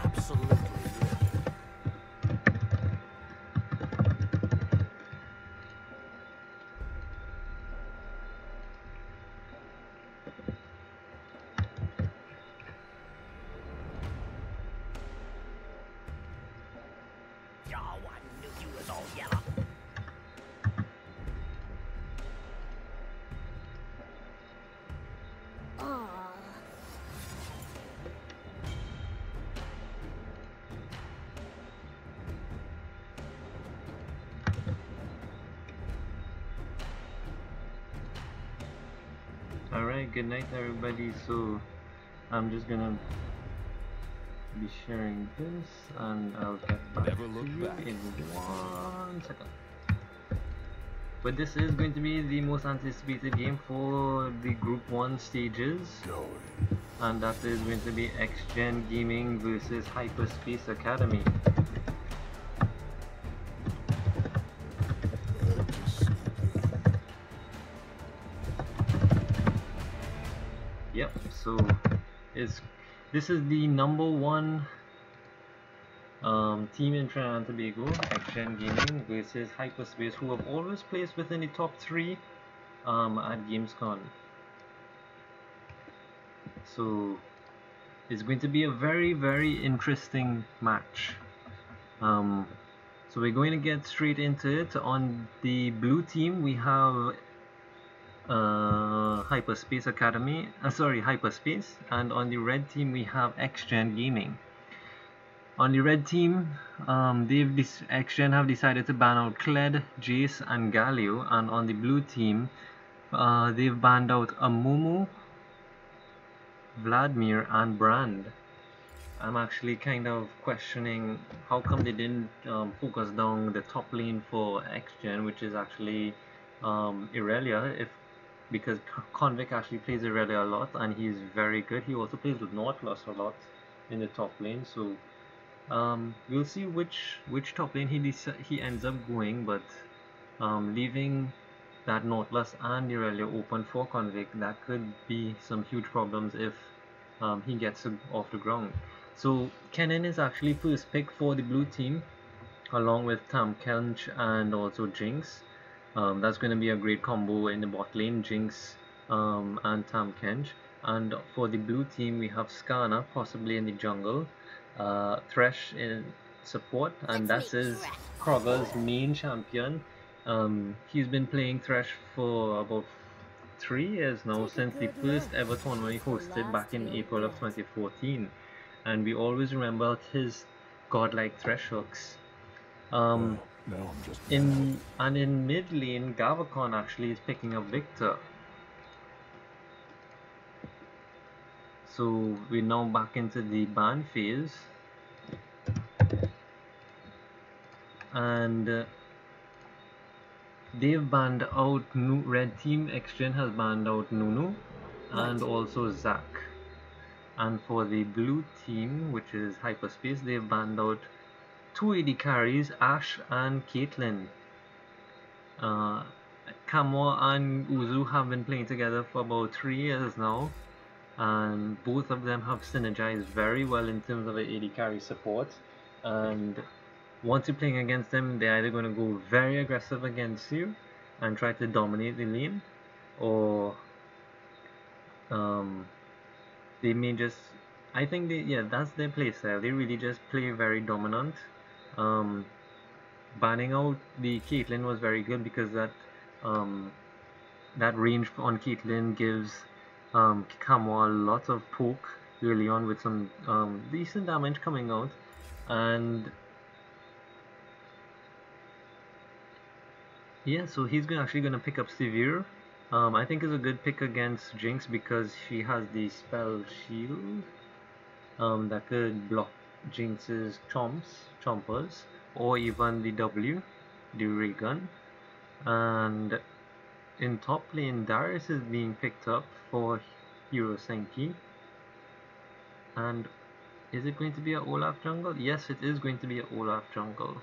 Absolutely. Alright, good night everybody. So I'm just gonna be sharing this and I'll get back Never to look you back. in 1 second. But this is going to be the most anticipated game for the Group 1 stages. And that is going to be Xgen Gaming versus Hyperspace Academy. Yep, so this is the #1 team in Trinidad and Tobago, Xgen Gaming versus Hyperspace, who have always placed within the top 3 at GamesCon. So it's going to be a very interesting match. So we're going to get straight into it. On the blue team we have Hyperspace, and on the red team we have Xgen Gaming. On the red team, Xgen have decided to ban out Kled, Jace, and Galio, and on the blue team, they've banned out Amumu, Vladimir, and Brand. I'm actually kind of questioning how come they didn't focus down the top lane for Xgen, which is actually Irelia, because Convict actually plays Irelia a lot and he's very good. He also plays with Nautilus a lot in the top lane, so we'll see which top lane he ends up going, but leaving that Nautilus and Irelia open for Convict, that could be some huge problems if he gets off the ground. So Kennen is actually first pick for the blue team, along with Tam Kench and also Jinx. That's going to be a great combo in the bot lane, Jinx and Tam Kench. And for the blue team, we have Skana possibly in the jungle, Thresh in support, and that is Kroger's main champion. He's been playing Thresh for about 3 years now, since the first ever tournament he hosted back in April of 2014, and we always remember his godlike Thresh hooks. In mid lane, Gavakon actually is picking up Victor. So we're now back into the ban phase, and they've banned out red team. Xgen has banned out Nunu and also Zac. And for the blue team, which is Hyperspace, they've banned out 2 AD carries, Ashe and Caitlyn. Kamo and Uzu have been playing together for about 3 years now, and both of them have synergized very well in terms of AD carry support. And once you're playing against them, they're either going to go very aggressive against you and try to dominate the lane, or they may just, I think that's their playstyle. They really just play very dominant. Banning out the Caitlyn was very good, because that range on Caitlyn gives Kamo a lot of poke early on with some decent damage coming out. And yeah, so he's actually going to pick up Severe. I think is a good pick against Jinx, because she has the spell shield that could block Jinx's chompers, or even the W, the ray gun. And in top lane, Darius is being picked up for Hero Senki. And is it going to be a Olaf jungle? Yes, it is going to be a Olaf jungle.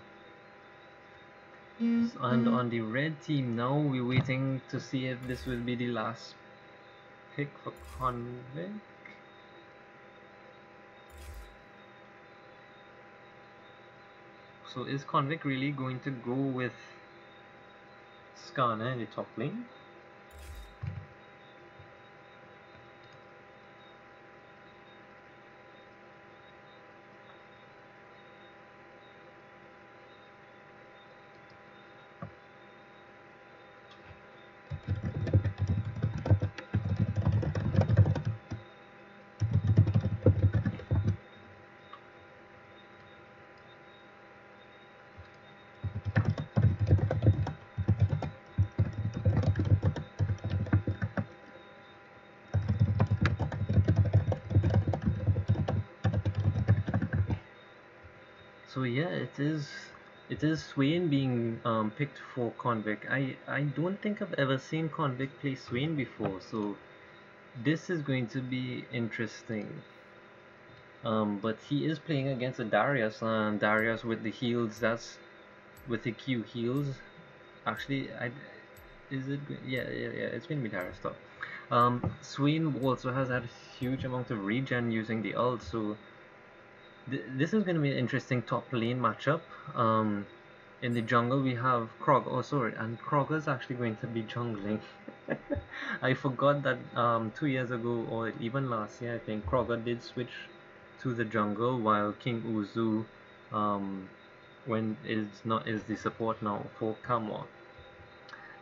And on the red team now, we're waiting to see if this will be the last pick for Convict. So is Convict really going to go with Skarner in the top lane? So yeah, it is Swain being picked for Convict. I don't think I've ever seen Convict play Swain before, so this is going to be interesting. But he is playing against a Darius, and Darius with the heals, that's with the Q heals. Actually, is it? Yeah. It's gonna be Darius top. Swain also has had a huge amount of regen using the ult, so this is going to be an interesting top lane matchup. In the jungle we have Krog. Oh, sorry, and Kroger's actually going to be jungling. I forgot that 2 years ago, or even last year, I think Kroger did switch to the jungle while King Uzu when is the support now for Kamwa.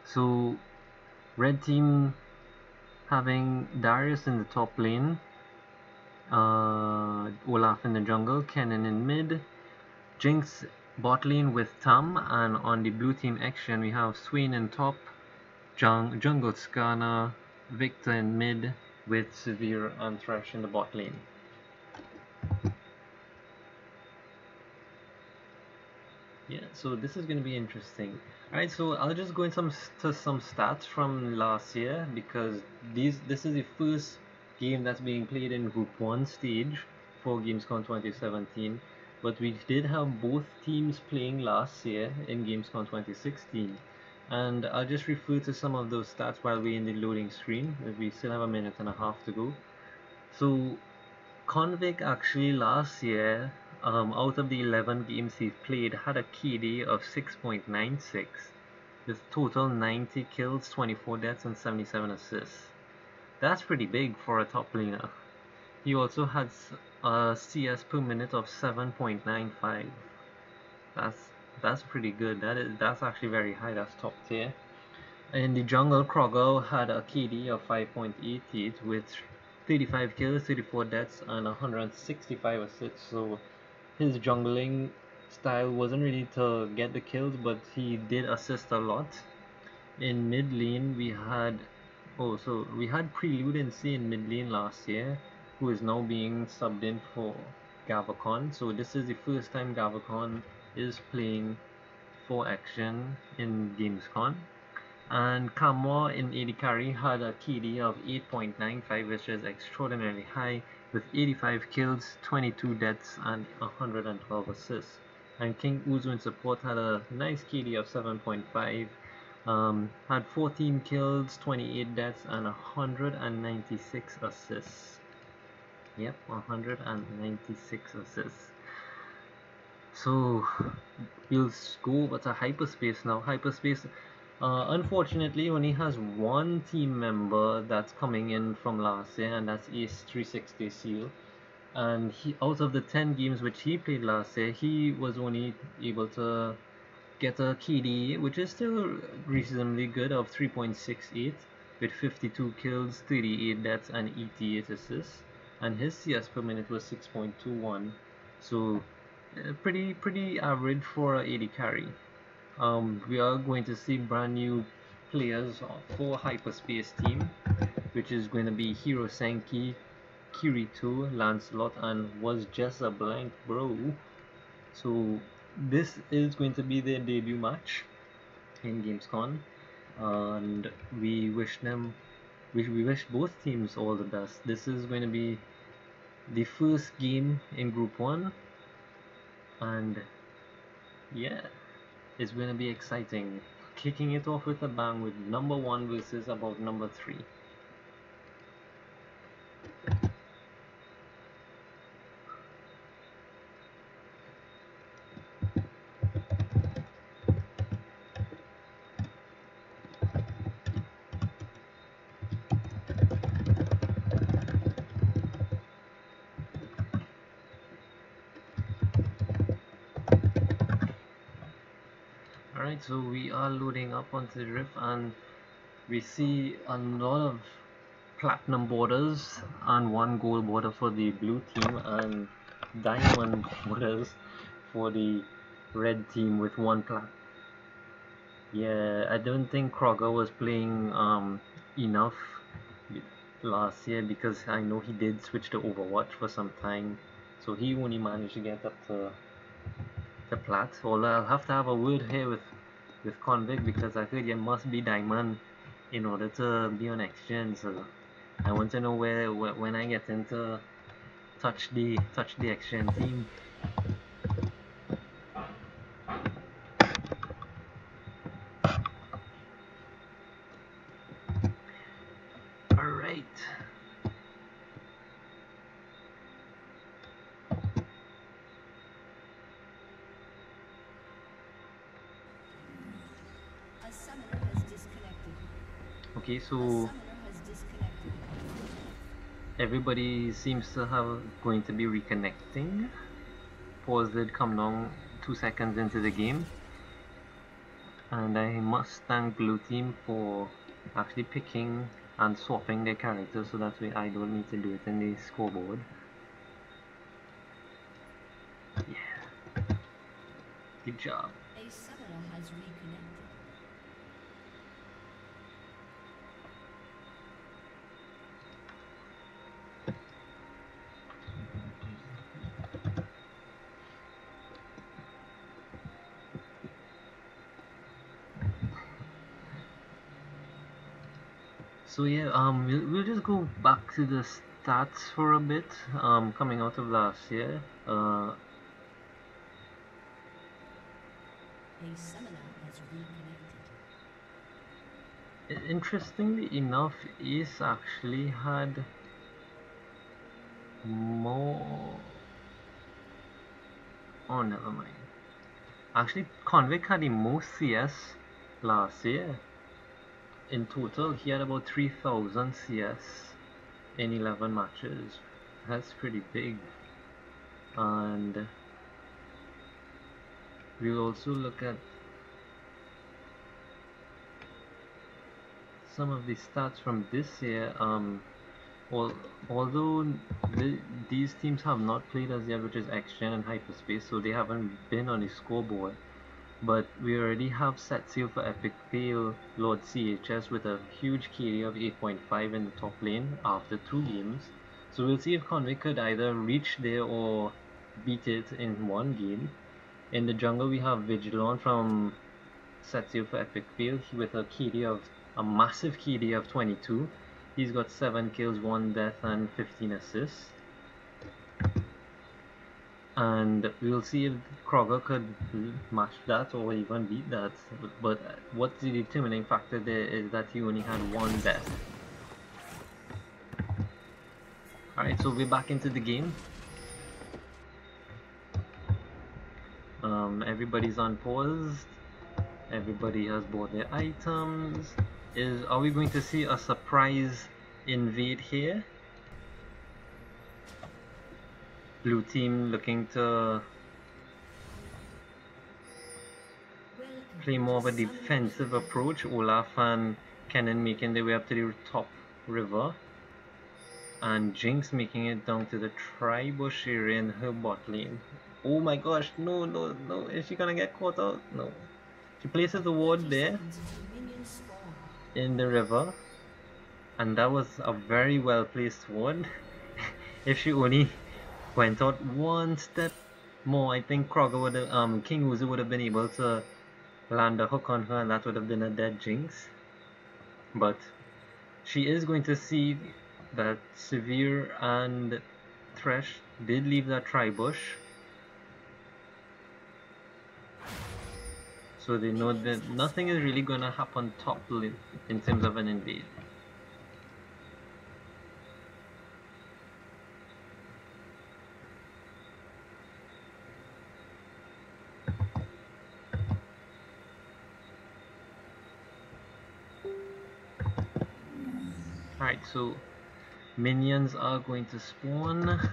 So red team having Darius in the top lane, Olaf in the jungle, Kennen in mid, Jinx bot lane with Tam, and on the blue team Xgen we have Swain in top, jungle Skana, Victor in mid, with Severe and Thresh in the bot lane. Yeah, so this is going to be interesting. Alright, so I'll just go into some stats from last year, because this is the first game that's being played in Group 1 stage for GamesCon 2017, but we did have both teams playing last year in GamesCon 2016, and I'll just refer to some of those stats while we're in the loading screen, as we still have a minute and a half to go. So Convict actually last year, out of the 11 games he played, had a KD of 6.96 with total 90 kills, 24 deaths, and 77 assists. That's pretty big for a top laner. He also had a CS per minute of 7.95. That's pretty good. That's actually very high. That's top tier. In the jungle, Kroger had a KD of 5.88 with 35 kills, 34 deaths, and 165 assists. So his jungling style wasn't really to get the kills, but he did assist a lot. In mid lane, we had Prelude and C in mid lane last year, who is now being subbed in for Gavacon. So this is the first time Gavacon is playing for Action in GamesCon. And Kamwa in AD carry had a KD of 8.95, which is extraordinarily high, with 85 kills, 22 deaths, and 112 assists. And King Uzu in support had a nice KD of 7.5, had 14 kills, 28 deaths, and 196 assists. Yep, 196 assists. So we'll go over to Hyperspace now. Hyperspace unfortunately only has one team member that's coming in from last year, and that's Ace 360 Seal. And out of the 10 games which he played last year, he was only able to get a KD, which is still reasonably good, of 3.68 with 52 kills, 38 deaths, and 88 assists. And his CS per minute was 6.21, so pretty average for a AD carry. We are going to see brand new players for Hyperspace team, which is going to be Hiro Senki, Kirito, Lancelot, and Was Just a Blank Bro. So this is going to be their debut match in GamesCon, and we wish both teams all the best. This is going to be the first game in Group 1, and yeah, it's going to be exciting. Kicking it off with a bang with number 1 versus about number 3. Alright, so we are loading up onto the rift and we see a lot of platinum borders and one gold border for the blue team and diamond borders for the red team with one plat. Yeah, I don't think Kroger was playing enough last year because I know he did switch to Overwatch for some time, so he only managed to get up to the plat. Although I'll have to have a word here with Convict because I heard you must be diamond in order to be on Xgen. So I want to know where when I get into touch the Xgen team. All right. Okay, so everybody seems to have going to be reconnecting. Pause did come down 2 seconds into the game, and I must thank blue team for actually picking and swapping their characters so that way I don't need to do it in the scoreboard. Yeah, good job. A summoner has reconnected. So yeah, we'll just go back to the stats for a bit. Coming out of last year, A summoner has reconnected. interestingly enough, Ace actually had more. Oh, never mind. Actually, Convict had the most CS last year. In total, he had about 3,000 CS in 11 matches. That's pretty big. And we'll also look at some of the stats from this year. Although these teams have not played as yet, which is Xgen and Hyperspace, so they haven't been on the scoreboard. But we already have set seal for Epic Fail Lord CHS with a huge KD of 8.5 in the top lane after 2 games. So we'll see if Convict could either reach there or beat it in one game. In the jungle we have Vigilant from set seal for Epic Fail with a KD of a massive KD of 22. He's got 7 kills, 1 death and 15 assists. And we'll see if Kroger could match that or even beat that. But what's the determining factor there is that he only had 1 death. Alright, so we're back into the game. Everybody's on pause. Everybody has bought their items. Are we going to see a surprise invade here? Blue team looking to play more of a defensive approach. Olaf and Kennen making their way up to the top river. And Jinx making it down to the tri-bush area in her bot lane. Oh my gosh, no, no, no. Is she gonna get caught out? No. She places the ward there in the river. And that was a very well placed ward. If she only went out one step more, I think Kroger would have, King Uzi would have been able to land a hook on her and that would have been a dead Jinx. But she is going to see that Severe and Thresh did leave that tri-bush. So they know that nothing is really going to happen top lane in terms of an invade. Alright, so minions are going to spawn.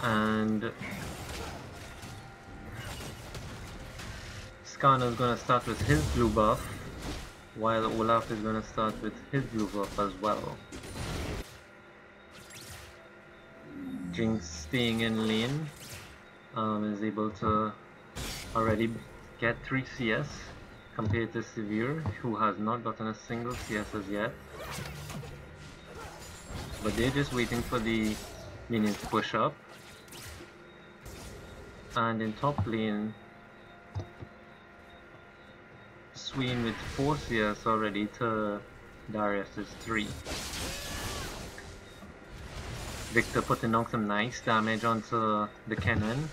And Skarner's gonna start with his blue buff, while Olaf is gonna start with his blue buff as well. Jinx staying in lane is able to already get 3 CS compared to Severe, who has not gotten a single CS as yet. But they're just waiting for the minions to push up. And in top lane, Swain with 4 CS already to Darius's 3. Victor putting on some nice damage onto the cannon.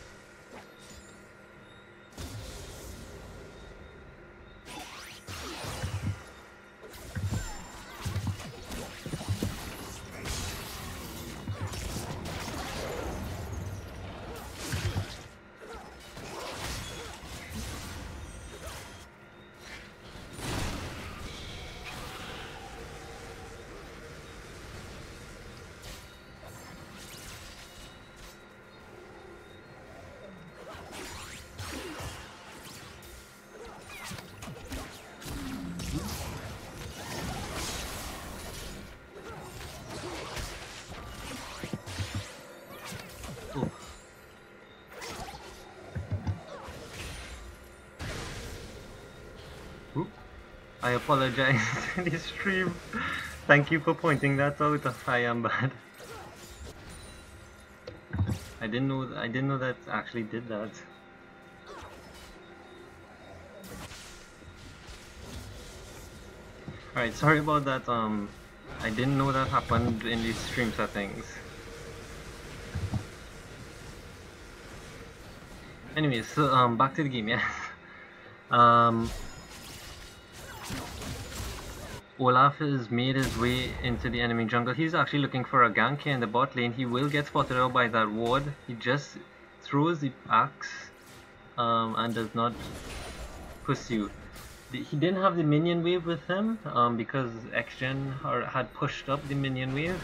I apologize to the stream. Thank you for pointing that out. I am bad. I didn't know that actually did that. Alright, sorry about that. I didn't know that happened in the stream settings. Anyways, so back to the game, yeah. Olaf has made his way into the enemy jungle. He's actually looking for a gank here in the bot lane. He will get spotted out by that ward. He just throws the axe and does not pursue. He didn't have the minion wave with him because Xgen had pushed up the minion wave.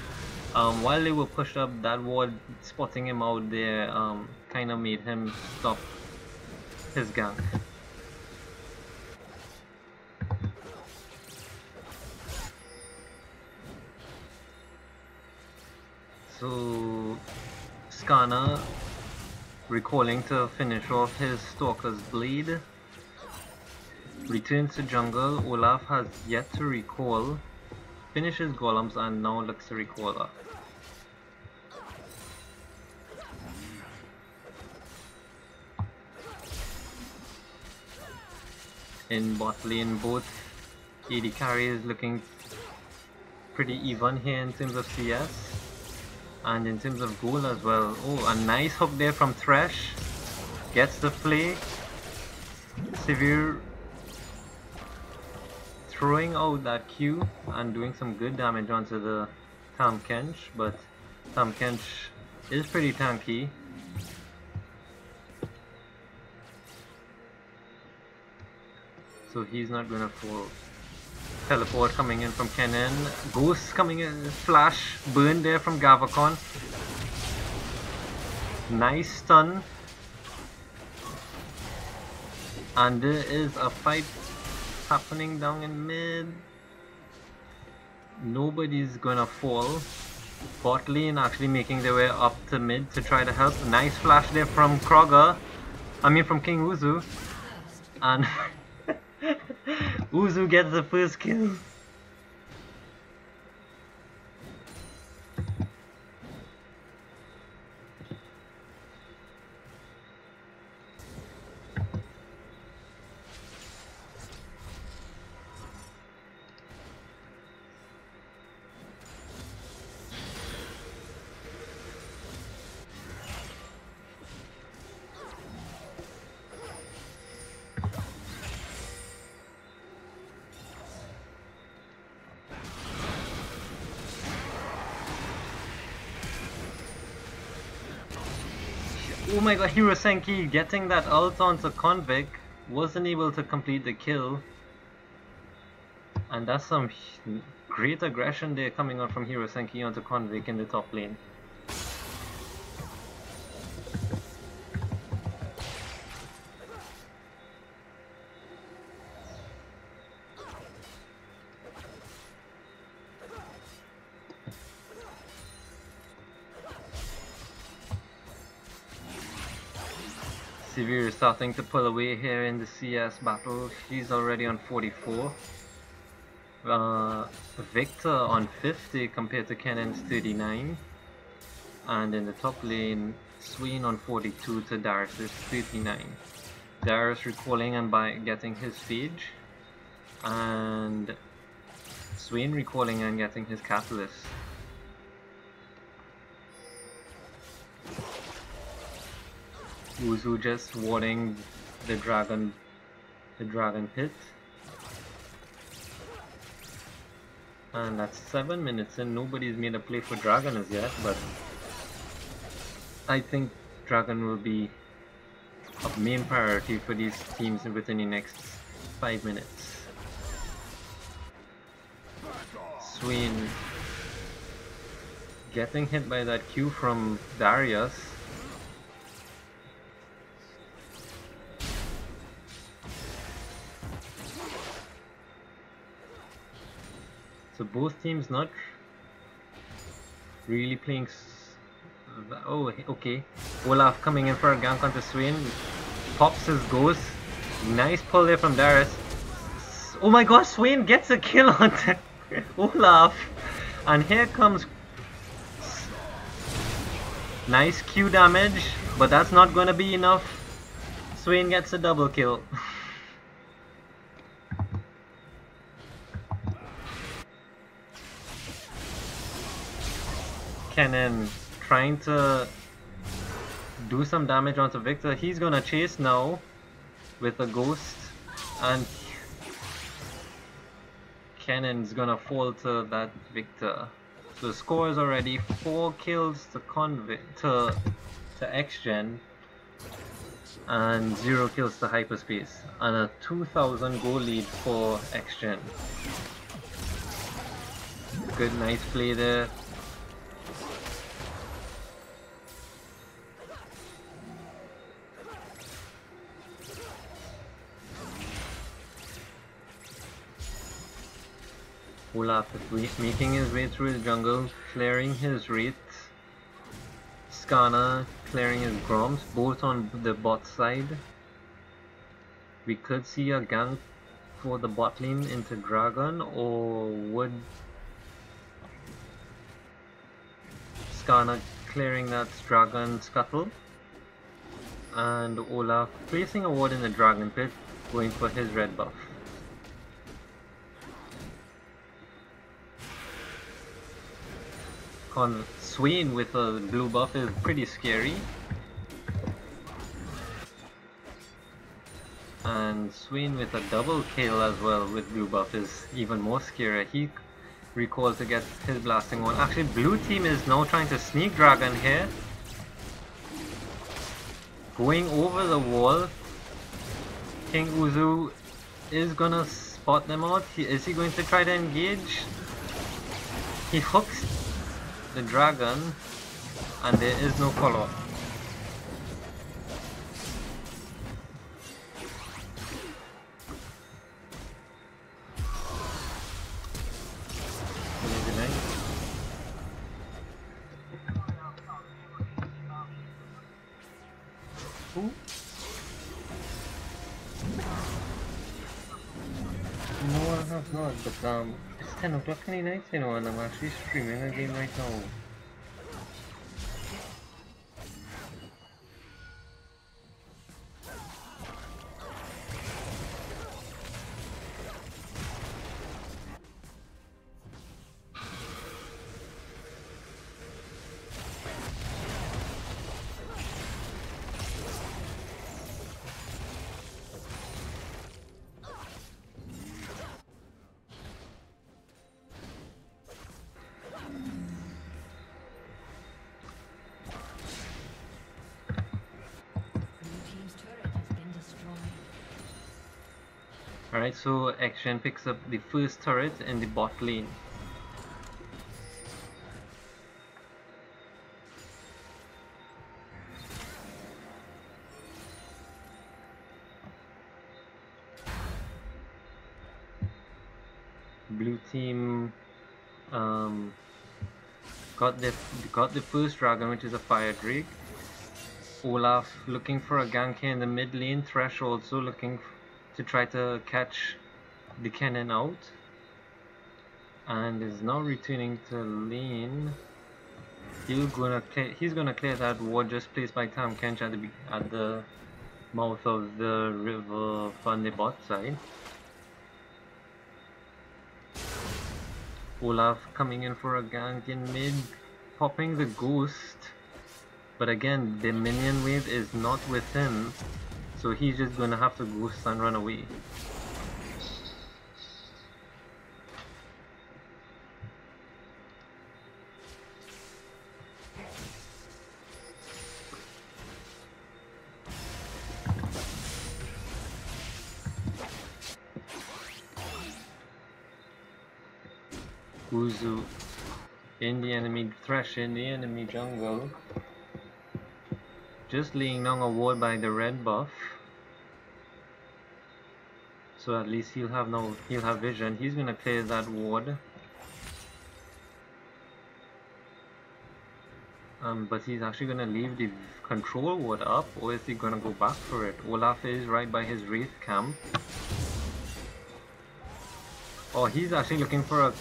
While they were pushed up, that ward spotting him out there kind of made him stop his gank. So Skarner recalling to finish off his Stalker's Blade. Returns to jungle. Olaf has yet to recall. Finishes golems and now looks to recall up. In bot lane, both AD carries looking pretty even here in terms of CS. And in terms of goal as well. Oh, a nice hook there from Thresh. Gets the play. Severe throwing out that Q and doing some good damage onto the Tahm Kench, but Tahm Kench is pretty tanky. So he's not gonna fall. Teleport coming in from Kennen. Ghost coming in. Flash burn there from Gavakon. Nice stun. And there is a fight happening down in mid. Nobody's gonna fall. Bot lane actually making their way up to mid to try to help. Nice flash there from Kroger. I mean from King Uzu. And Uzu gets the first kill. Oh my god, Hirosenki getting that ult onto Convict, wasn't able to complete the kill. And that's some great aggression there coming out from Hirosenki onto Convict in the top lane. Severe is starting to pull away here in the CS battle. She's already on 44. Victor on 50 compared to Kenan's 39. And in the top lane, Swain on 42 to Darius's 39. Darius recalling and getting his Phage. And Swain recalling and getting his Catalyst. Uzu just warding the dragon pit. And that's 7 minutes and nobody's made a play for dragon as yet, but I think dragon will be a main priority for these teams within the next 5 minutes. Swain getting hit by that Q from Darius. So both teams not really playing. Oh, okay. Olaf coming in for a gank onto Swain. Pops his ghost. Nice pull there from Darius. Oh my gosh, Swain gets a kill onto Olaf. And here comes nice Q damage, but that's not gonna be enough. Swain gets a double kill. Kenan trying to do some damage onto Victor. He's gonna chase now with a ghost, and Kenan's gonna fall to that Victor. So the score is already 4 kills to Xgen and 0 kills to Hyperspace, and a 2000 goal lead for Xgen. Good, nice play there. Olaf is making his way through the jungle, clearing his Wraith. Skana clearing his Groms, both on the bot side. We could see a gank for the bot lane into Dragon, or would Skana clearing that Dragon scuttle? And Olaf placing a ward in the Dragon pit, going for his red buff. Swain with a blue buff is pretty scary. And Swain with a double kill as well with blue buff is even more scary. He recalls to get his blasting one. Actually, blue team is now trying to sneak dragon here. Going over the wall. King Uzu is gonna spot them out. Is he going to try to engage? He hooks the dragon, and there is no follow-up. No, I have not, but it's 10 o'clock tonight, you know, and I'm actually streaming a game right now. Alright, so Xgen picks up the first turret in the bot lane. Blue team got the first dragon, which is a fire drake. Olaf looking for a gank here in the mid lane. Thresh also looking to try to catch the cannon out. And is now returning to lane. He's gonna clear that ward just placed by Tam Kench at the mouth of the river on the bot side. Olaf coming in for a gank in mid, popping the ghost, but again the minion wave is not with him, so he's just gonna have to ghost and run away. Uzu in the enemy, Thresh in the enemy jungle, just laying down a ward by the red buff, so at least he'll have vision. He's gonna clear that ward, but he's actually gonna leave the control ward up, or is he gonna go back for it? Olaf is right by his Wraith camp. Oh, he's actually looking for a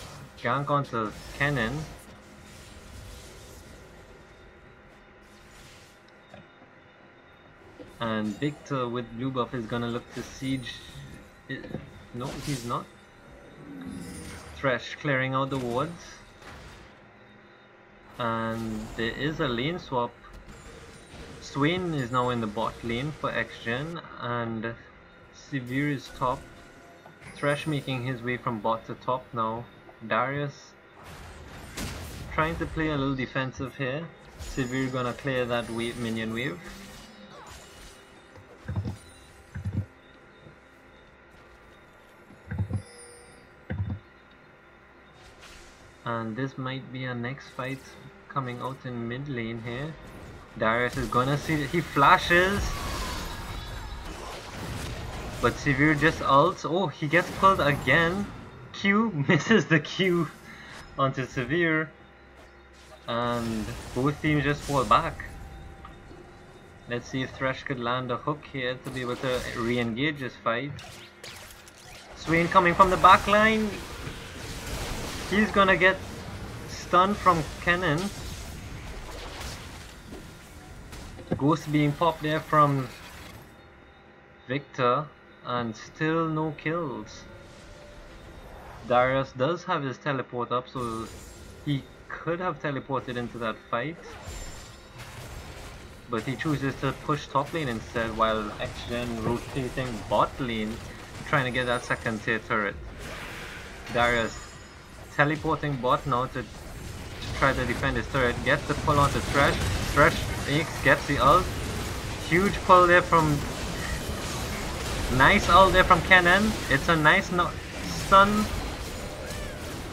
gank onto cannon. And Victor with blue buff is gonna look to siege. No, he's not. Thresh clearing out the wards. And there is a lane swap. Swain is now in the bot lane for Xgen, and Severe is top. Thresh making his way from bot to top now. Darius trying to play a little defensive here. Severe gonna clear that minion wave. And this might be a next fight coming out in mid lane here. Darius is gonna see that he flashes, but Severe just ults. Oh, he gets pulled again. Q misses the Q onto Severe, and both teams just fall back. Let's see if Thresh could land a hook here to be able to re-engage this fight. Swain coming from the back line. He's gonna get stunned from cannon. Ghost being popped there from Victor, and still no kills. Darius does have his teleport up, so he could have teleported into that fight, but he chooses to push top lane instead, while Xgen rotating bot lane trying to get that second tier turret. Darius teleporting bot now to try to defend his turret, gets the pull onto Thresh. Thresh gets the ult. Huge pull there from... Nice ult there from Cannon. It's a nice stun.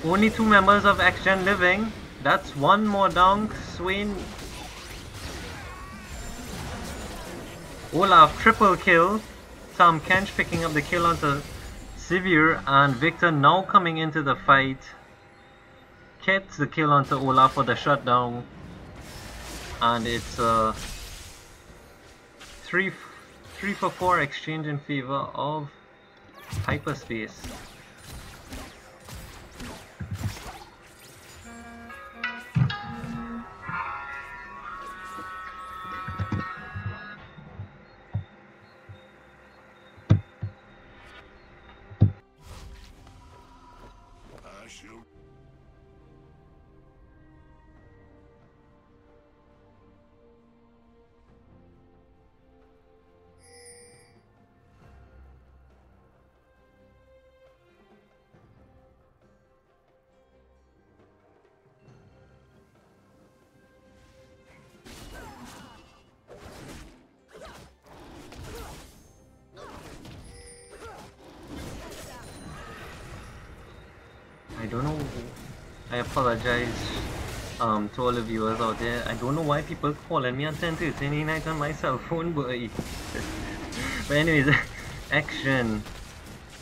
Only 2 members of Xgen living. That's one more down. Swain. Olaf triple kill. Tom Kench picking up the kill onto Severe, and Victor now coming into the fight. Gets the kill onto Olaf for the shutdown. And it's a 3 for 4 exchange in favor of Hyperspace. I don't know, I apologize to all the viewers out there. I don't know why people calling me at 10:30 night on my cell phone, boy. But anyways, Xgen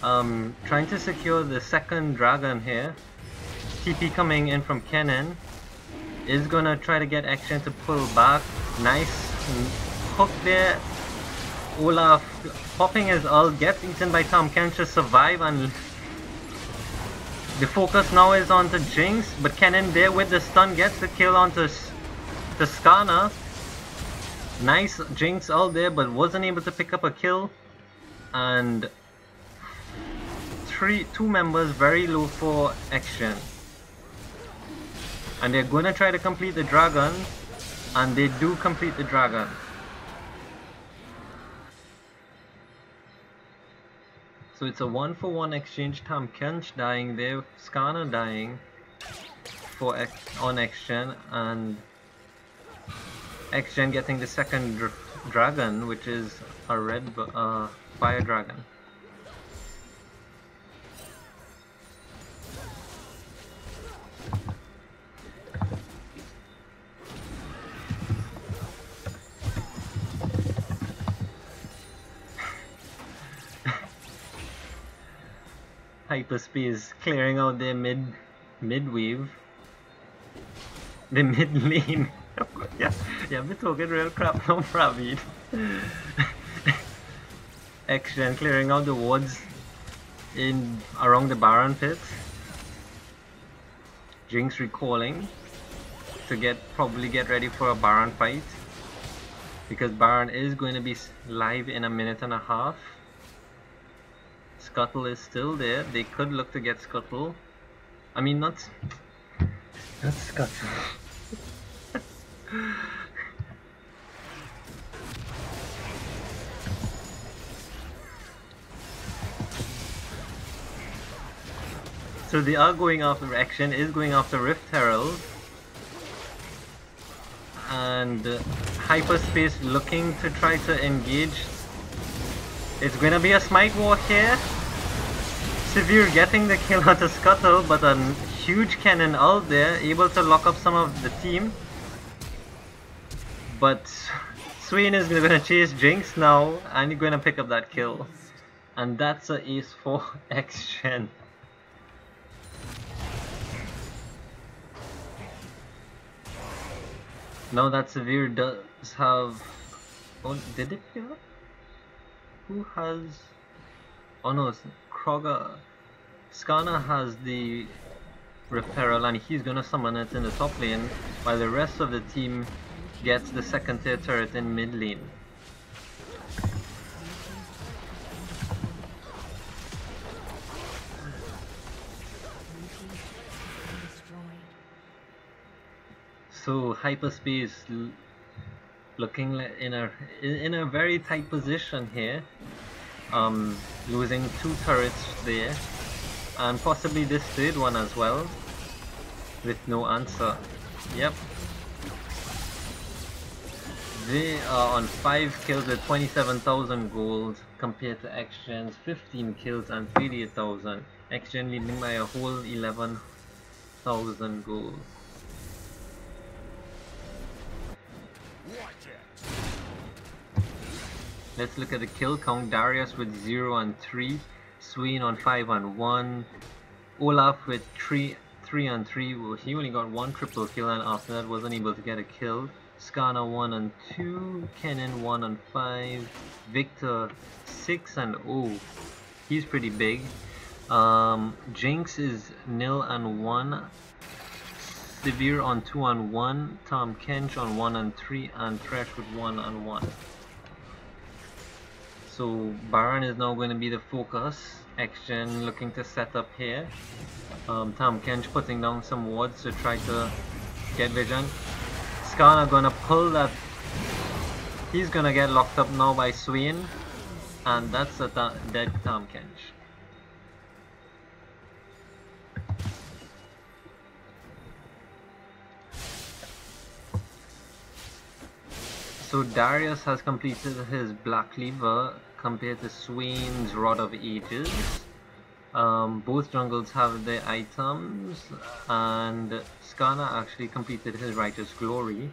trying to secure the second dragon here. TP coming in from Kennen is gonna try to get Xgen to pull back. Nice hook there. Olaf popping his ult, gets eaten by Tahm Kench to survive, and the focus now is onto Jinx, but Kennen there with the stun gets the kill onto Skarner. Nice Jinx ult there, but wasn't able to pick up a kill, and two members very low for Xgen. And they're gonna try to complete the dragon, and they do complete the dragon. So it's a 1-for-1 exchange. Tahm Kench dying there, Skarner dying on Xgen, and Xgen getting the second dragon, which is a red fire dragon. Hyperspace clearing out their mid wave. The mid lane. yeah, we're talking real crap now, Praveed. Xgen clearing out the wards around the Baron pit. Jinx recalling to probably get ready for a Baron fight, because Baron is going to be live in a minute and a half. Scuttle is still there. They could look to get Scuttle. I mean, not Scuttle. So they are going after Xgen, is going after Rift Herald, and Hyperspace looking to try to engage. It's gonna be a smite war here. Severe getting the kill onto Scuttle, but a huge cannon ult there, able to lock up some of the team. But Swain is gonna chase Jinx now, and he's gonna pick up that kill. And that's an ace for Xgen. Now that Severe does have... Oh, did it pick up? Who has... Oh no, Kroger... Skarner has the Reparal, and he's gonna summon it in the top lane, while the rest of the team gets the second tier turret in mid lane. So Hyperspace looking in a very tight position here, losing 2 turrets there, and possibly this third one as well, with no answer. Yep. They are on 5 kills with 27,000 gold compared to Xgen's 15 kills and 38,000. Xgen leading by a whole 11,000 gold. Let's look at the kill count. Darius with 0 and 3, Swain on 5 and 1, Olaf with 3 and 3. Well, he only got 1 triple kill, and after that wasn't able to get a kill. Skarner 1 and 2, Kennen 1 and 5, Victor 6 and 0. He's pretty big. Jinx is 0 and 1, Severe on 2 and 1, Tahm Kench on 1 and 3, and Thresh with 1 and 1. So Baron is now going to be the focus. Xgen looking to set up here. Tahm Kench putting down some wards to try to get vision. Skarner gonna pull that. He's gonna get locked up now by Swain, and that's a dead Tahm Kench. So Darius has completed his Black Cleaver compared to Swain's Rod of Ages. Both jungles have their items, and Skarner actually completed his Righteous Glory.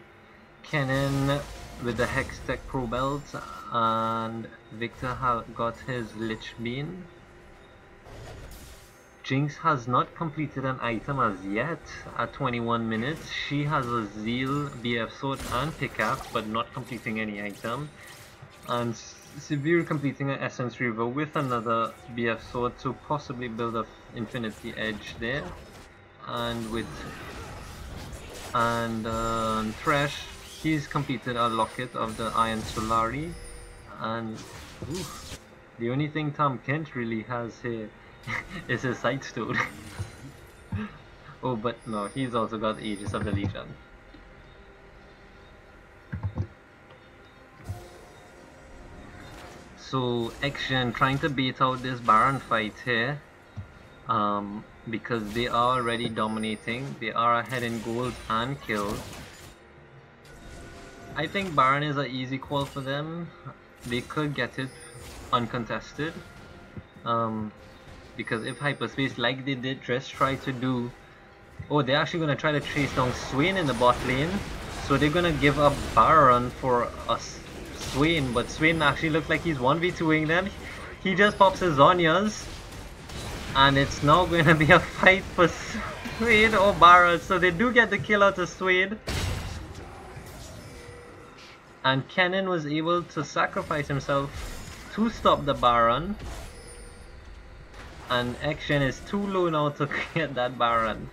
Kennen with the Hex Tech Pro Belt, and Victor got his Lich Bane. Jinx has not completed an item as yet at 21 minutes. She has a Zeal, BF Sword and Pickaxe, but not completing any item. And Severe completing an Essence River with another BF Sword to possibly build a Infinity Edge there. And with Thresh, he's completed a Locket of the Iron Solari. And oof, the only thing Tom Kent really has here is his Sightstone. Oh, but no, he's also got Aegis of the Legion. So Xgen trying to beat out this Baron fight here, because they are already dominating. They are ahead in gold and kills. I think Baron is an easy call for them. They could get it uncontested, because if Hyperspace, like they did just try to do, oh, they're actually gonna try to chase down Swain in the bot lane. So they're gonna give up Baron for us. Swain, but Swain actually looks like he's 1v2ing them. He just pops his Zhonya's, and it's now going to be a fight for Swain or Baron. So they do get the kill out of Swain, and Kennen was able to sacrifice himself to stop the Baron, and Xgen is too low now to get that Baron.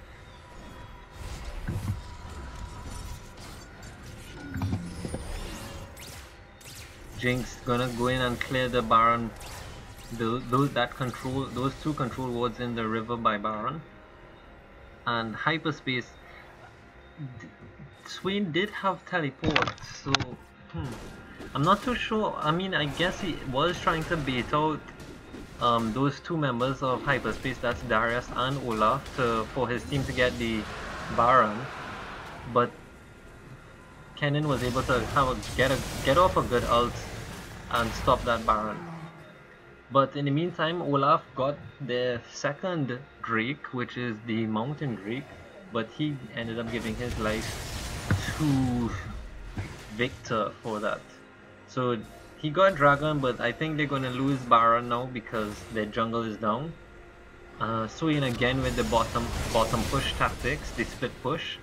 Jinx gonna go in and clear the Baron, those two control wards in the river by Baron. And Hyperspace, Swain did have teleport, so I'm not too sure. I mean, I guess he was trying to bait out those two members of Hyperspace, that's Darius and Olaf, for his team to get the Baron, but Kennen was able to get off a good ult and stop that Baron. But in the meantime, Olaf got the second Drake, which is the Mountain Drake, but he ended up giving his life to Victor for that. So he got Dragon, but I think they're gonna lose Baron now because their jungle is down. Swain again with the bottom push tactics, the split push.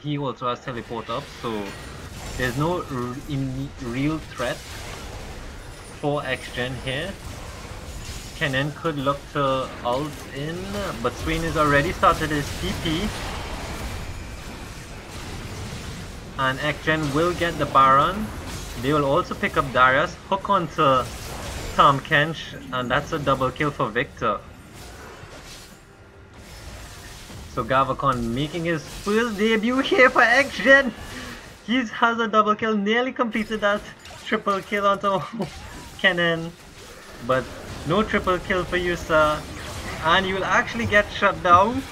He also has teleport up, so there's no real threat for Xgen here. Kennen could look to ult in, but Swain has already started his TP. And Xgen will get the Baron. They will also pick up Darius, hook onto Tahm Kench, and that's a double kill for Victor. So Gavakon making his first debut here for Xgen. He has a double kill, nearly completed that triple kill onto Kennen, but no triple kill for you, sir, and you will actually get shut down.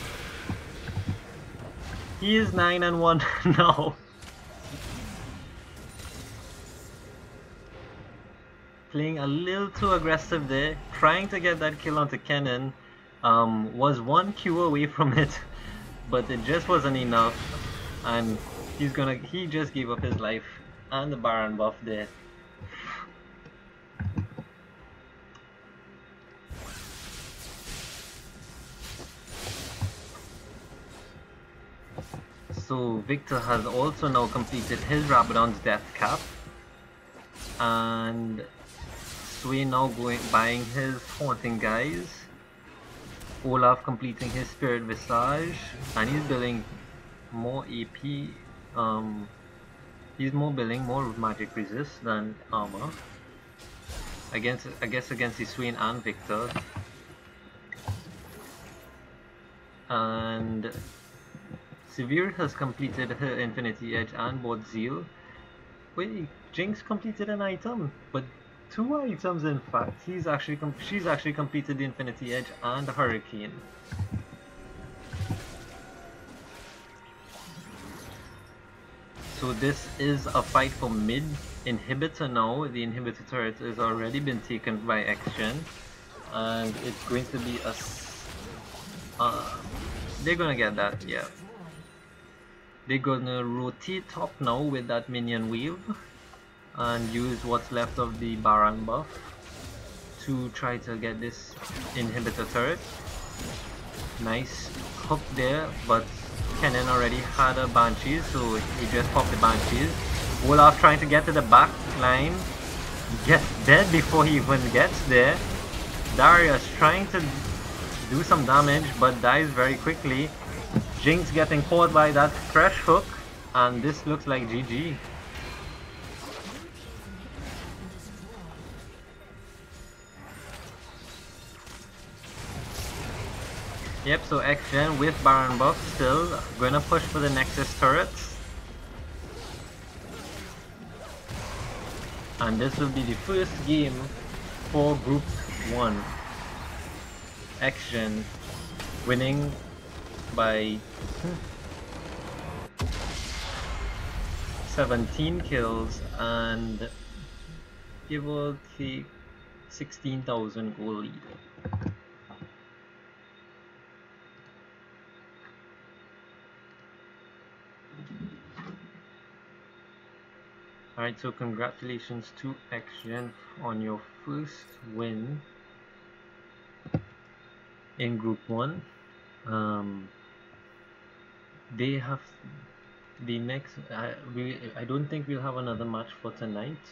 He is 9-1 now. Playing a little too aggressive there, trying to get that kill onto Kennen. Was one Q away from it, but it just wasn't enough, and he just gave up his life and the Baron buff there. So Victor has also now completed his Rabadon's death cap, and Swain now buying his Haunting Guys. Olaf completing his Spirit Visage, and he's building more AP. He's building more magic resist than armor. I guess against the Swain and Victor. And Severe has completed her Infinity Edge and bought Zeal. Wait, Jinx completed an item, but 2 items in fact. She's actually completed the Infinity Edge and the Hurricane. So this is a fight for mid inhibitor now. The inhibitor turret has already been taken by Xgen, and it's going to be a they're gonna get that, yeah. They're gonna rotate top now with that minion wave and use what's left of the Baron buff to try to get this inhibitor turret. Nice hook there, but Kennen already had a Banshee, so he just popped the Banshees. Olaf trying to get to the back line, gets dead before he even gets there. Darius trying to do some damage, but dies very quickly. Jinx getting caught by that fresh hook, and this looks like GG. Yep, so Xgen with Baron buff still gonna push for the Nexus turrets. And this will be the first game for Group 1. Xgen winning by 17 kills and give or take 16,000 gold leader. Alright, so congratulations to Xgen on your first win in Group 1. They have the next. I don't think we'll have another match for tonight,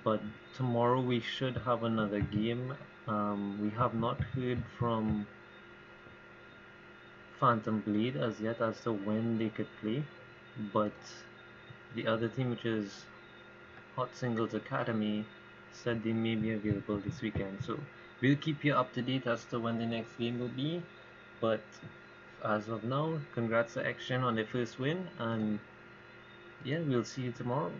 but tomorrow we should have another game. We have not heard from Phantom Blade as yet as to when they could play, but the other team, which is Hot Singles Academy, said they may be available this weekend. So we'll keep you up to date as to when the next game will be. But as of now, congrats to Xgen on their first win, and yeah, we'll see you tomorrow.